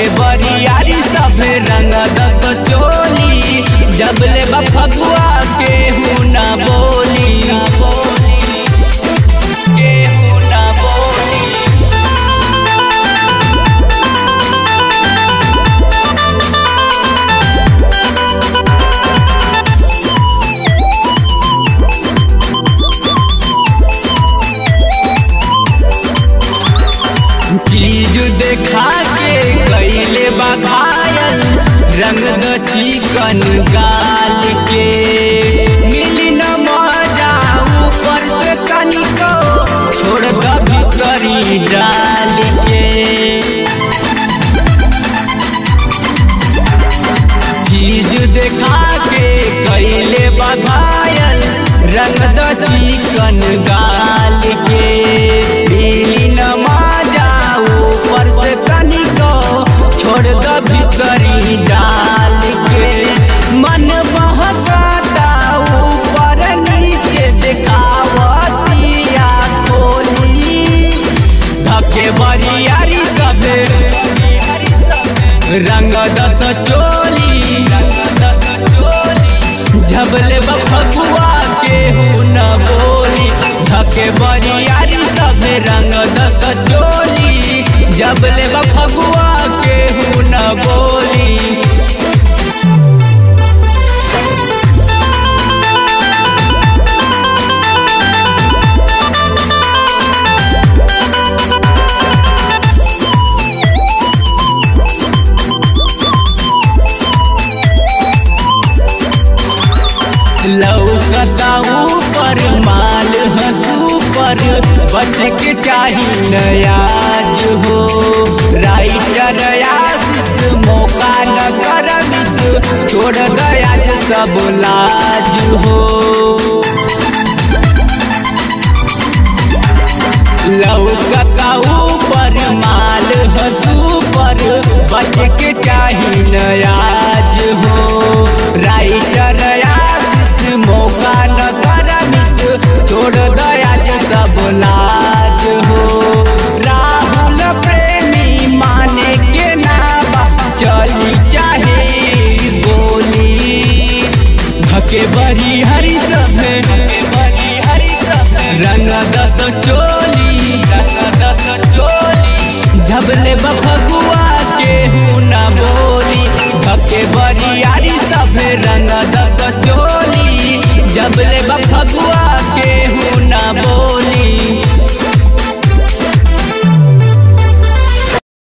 धके बरियारी सब रंग दस चोली जब ले फगुआ केहू ना बोली केहू ना बोली। चीज देखा के कैले बघायल रंग द चिकन गाल के मिली न मजा ऊपर से तनिको छोड़ द भीतरी डाल के। चीज देखा के कैले बघायल रंग द चिकन गाल के मिली न ऊपर से तनिको छोड़ द भीतरी डाल के। मन बहकाता ऊपर नीचे देखावतिया खोली धके बरियारी सब रंग दस चोली झबले फगुआ केहू न बोली धके बरियारी सब रंग दस चोली जबले फगुआ केहू न बोली। लौकता ऊपर माल हंसू पर बच के चाही नयाज हो राइटर आशीष मौका न कर मिस छोड़ दयाज सब लाज हो। लौकता ऊपर माल हंसू पर बच के चाही नयाज हो राइटर मौका न कर मिस छोड़ दयाज सब लाज हो। राहुल प्रेमी माने के नाबा चली चाहे गोली धके बरियारी सब रंग दस चोली झबले फगुआ केहू न बोली धके बरियारी सब रंग दस चोली जबले फगुआ केहू न बोली।